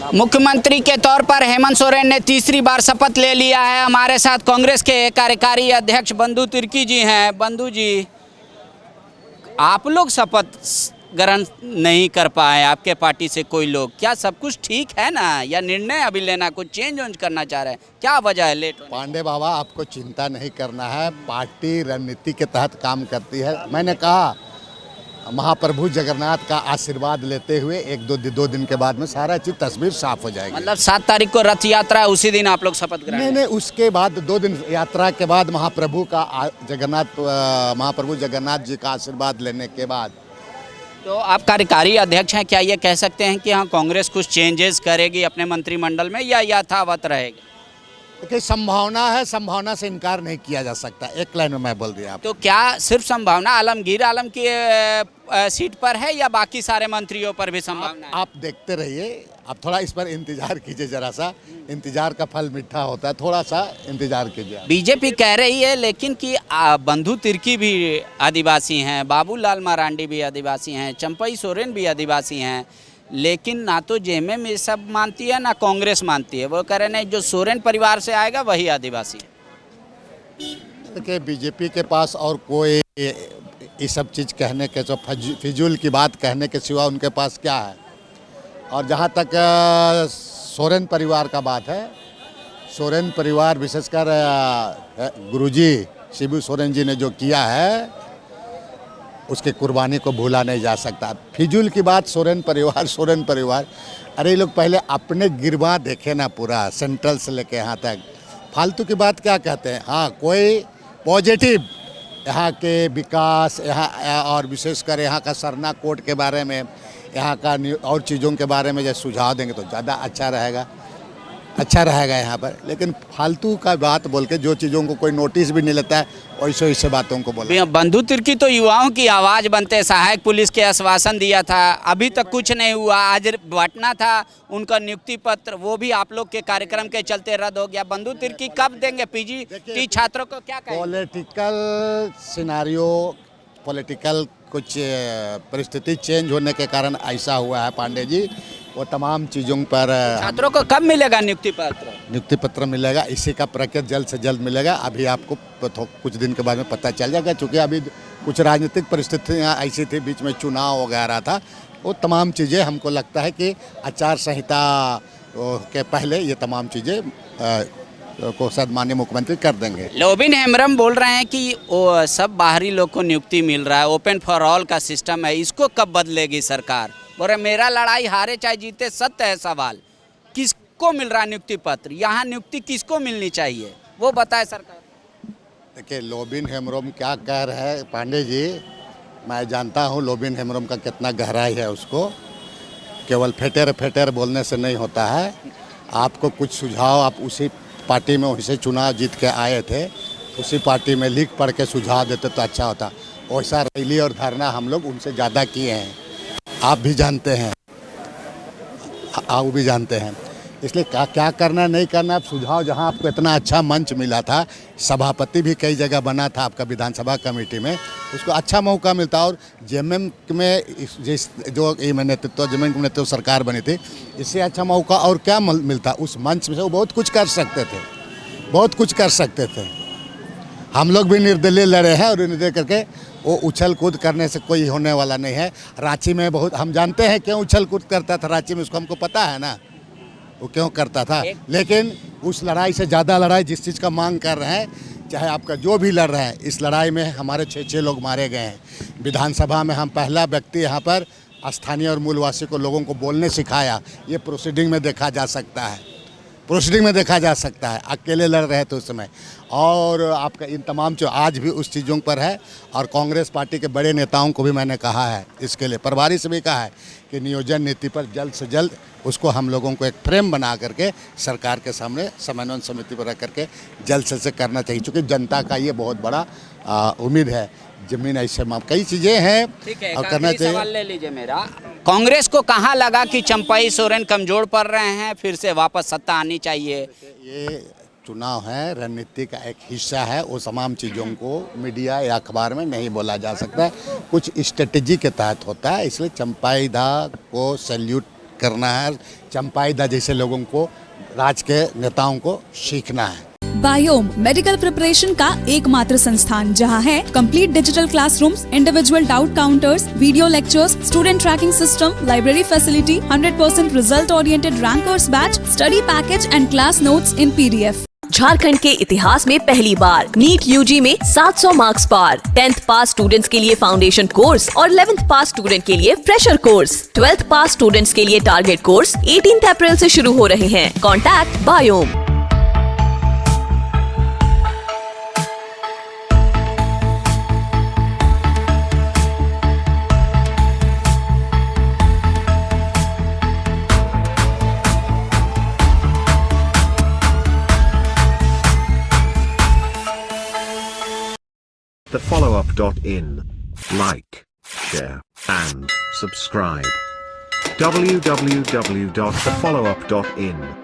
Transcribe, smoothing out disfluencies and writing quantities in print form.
मुख्यमंत्री के तौर पर हेमंत सोरेन ने तीसरी बार शपथ ले लिया है। हमारे साथ कांग्रेस के कार्यकारी अध्यक्ष बंधु तिर्की जी हैं। बंधु जी, आप लोग शपथ ग्रहण नहीं कर पाए, आपके पार्टी से कोई लोग, क्या सब कुछ ठीक है ना, या निर्णय अभी लेना, कुछ चेंज वेंज करना चाह रहे हैं, क्या वजह है लेट होने? पांडे बाबा, आपको चिंता नहीं करना है, पार्टी रणनीति के तहत काम करती है। मैंने कहा महाप्रभु जगन्नाथ का आशीर्वाद लेते हुए दो दिन के बाद में सारा चीज तस्वीर साफ हो जाएगी। मतलब 7 तारीख को रथ यात्रा है, उसी दिन आप लोग शपथ ग्रहण? नहीं, उसके बाद 2 दिन यात्रा के बाद महाप्रभु जगन्नाथ जी का आशीर्वाद लेने के बाद। तो आप कार्यकारी अध्यक्ष हैं, क्या ये कह सकते हैं कि हाँ कांग्रेस कुछ चेंजेस करेगी अपने मंत्रिमंडल में, या यथावत रहेगी? देखिए, संभावना है, संभावना से इनकार नहीं किया जा सकता। एक लाइन में मैं बोल दिया। तो क्या सिर्फ संभावना आलमगीर आलम की सीट पर है, या बाकी सारे मंत्रियों पर भी संभावना है? आप देखते रहिए, आप थोड़ा इस पर इंतजार कीजिए, जरा सा इंतजार का फल मीठा होता है, थोड़ा सा इंतजार कीजिए। बीजेपी कह रही है लेकिन कि बंधु तिर्की भी आदिवासी हैं, बाबूलाल मरांडी भी आदिवासी हैं, चंपई सोरेन भी आदिवासी हैं, लेकिन ना तो जेएमएम ये सब मानती है ना कांग्रेस मानती है। वो कह रहे हैं जो सोरेन परिवार से आएगा वही आदिवासी है। देखिए, बीजेपी के पास और कोई ये सब चीज़ कहने के, जो फिजूल की बात कहने के सिवा उनके पास क्या है। और जहाँ तक सोरेन परिवार का बात है, सोरेन परिवार विशेषकर गुरुजी शिबू सोरेन जी ने जो किया है उसके कुर्बानी को भूला नहीं जा सकता। फिजूल की बात, सोरेन परिवार, अरे ये लोग पहले अपने गिरवा देखे ना, पूरा सेंट्रल से लेके यहाँ तक। फालतू की बात क्या कहते हैं? हाँ, कोई पॉजिटिव यहाँ के विकास, यहाँ और विशेषकर यहाँ का सरना कोट के बारे में, यहाँ का और चीज़ों के बारे में जब सुझाव देंगे तो ज़्यादा अच्छा रहेगा यहाँ पर। लेकिन फालतू का बात बोल के, जो चीज़ों को कोई नोटिस भी नहीं लेता है, वैसे बातों को बोला। बंधु तिर्की तो युवाओं की आवाज़ बनते, सहायक पुलिस के आश्वासन दिया था, अभी तक कुछ नहीं हुआ। आज बांटना था उनका नियुक्ति पत्र, वो भी आप लोग के कार्यक्रम के चलते रद्द हो गया। बंधु तिर्की कब देंगे पीजीटी छात्रों को? क्या कहें? पॉलिटिकल सिनारियो, पॉलिटिकल कुछ परिस्थिति चेंज होने के कारण ऐसा हुआ है पांडे जी। वो तमाम चीज़ों पर छात्रों को कब मिलेगा नियुक्ति पत्र? नियुक्ति पत्र मिलेगा, इसी का प्रक्रिया जल्द से जल्द मिलेगा। अभी आपको कुछ दिन के बाद में पता चल जाएगा, क्योंकि अभी कुछ राजनीतिक परिस्थितियाँ ऐसी थी, बीच में चुनाव वगैरह था। वो तमाम चीज़ें हमको लगता है कि आचार संहिता के पहले ये तमाम चीज़ें को सन्माननीय मुख्यमंत्री कर देंगे। लोबिन हेम्ब्रम बोल रहे हैं कि वो सब बाहरी लोग को नियुक्ति मिल रहा है, ओपन फॉर ऑल का सिस्टम है, इसको कब बदलेगी सरकार? बोल रहे मेरा लड़ाई हारे चाहे जीते सत्य है सवाल, किसको मिल रहा है नियुक्ति पत्र, यहाँ नियुक्ति किसको मिलनी चाहिए वो बताए सरकार। देखिए, लोबिन हेम्ब्रम क्या कह रहे हैं पांडे जी, मैं जानता हूँ लोबिन हेम्ब्रम का कितना गहराई है। उसको केवल फेटर बोलने से नहीं होता है। आपको कुछ सुझाव, आप उसी पार्टी में वैसे चुनाव जीत के आए थे, उसी पार्टी में लिख पढ़ के सुझाव देते तो अच्छा होता। वैसा रैली और धरना हम लोग उनसे ज़्यादा किए हैं, आप भी जानते हैं, आप भी जानते हैं। इसलिए क्या करना नहीं करना, आप सुझाव, जहां आपको इतना अच्छा मंच मिला था, सभापति भी कई जगह बना था आपका विधानसभा कमेटी में, उसको अच्छा मौका मिलता। और जेएमएम में जिस जो नेतृत्व, जेएमएम नेतृत्व सरकार बनी थी, इससे अच्छा मौका और क्या मिलता? उस मंच में से वो बहुत कुछ कर सकते थे। हम लोग भी निर्दलीय लड़े हैं, और निर्दलीय करके वो उछल कूद करने से कोई होने वाला नहीं है। रांची में बहुत हम जानते हैं क्यों उछल कूद करता था रांची में, उसको हमको पता है ना, वो क्यों करता था। लेकिन उस लड़ाई से ज़्यादा लड़ाई जिस चीज़ का मांग कर रहे हैं, चाहे आपका जो भी लड़ रहे हैं, इस लड़ाई में हमारे 6 लोग मारे गए हैं। विधानसभा में हम पहला व्यक्ति यहाँ पर स्थानीय और मूलवासी को, लोगों को बोलने सिखाया। ये प्रोसीडिंग में देखा जा सकता है, अकेले लड़ रहे थे उस समय। और आपका इन तमाम जो आज भी उस चीज़ों पर है। और कांग्रेस पार्टी के बड़े नेताओं को भी मैंने कहा है, इसके लिए प्रभारी से भी कहा है कि नियोजन नीति पर जल्द से जल्द उसको हम लोगों को एक फ्रेम बना करके सरकार के सामने समन्वय समिति पर रख करके जल्द से करना चाहिए, क्योंकि जनता का ये बहुत बड़ा उम्मीद है। जमीन ऐसे कई चीज़ें हैं, और करना चाहिए। सवाल ले लीजिए मेरा, कांग्रेस को कहाँ लगा कि चंपई सोरेन कमजोर पड़ रहे हैं, फिर से वापस सत्ता आनी चाहिए? ये चुनाव है, रणनीति का एक हिस्सा है। वो तमाम चीज़ों को मीडिया या अखबार में नहीं बोला जा सकता, कुछ स्ट्रेटेजी के तहत होता है। इसलिए चंपाई दा को सैल्यूट करना है, चंपाईदा जैसे लोगों को, राज के नेताओं को सीखना है। बायोम मेडिकल प्रिपरेशन का एकमात्र संस्थान जहां है complete digital classrooms, individual doubt counters, video lectures, student tracking system, library facility, 100% result oriented rankers batch, study package and class notes in PDF। Jharkhand के इतिहास में पहली बार नीट यूजी में 700 मार्क्स पार। 10th पास स्टूडेंट्स के लिए फाउंडेशन कोर्स और 11th पास student के लिए फ्रेशर कोर्स। 12th पास स्टूडेंट्स के लिए टारगेट कोर्स 18 अप्रैल से शुरू हो रहे हैं। Contact biome. thefollowup.in. Like, share, and subscribe. www.thefollowup.in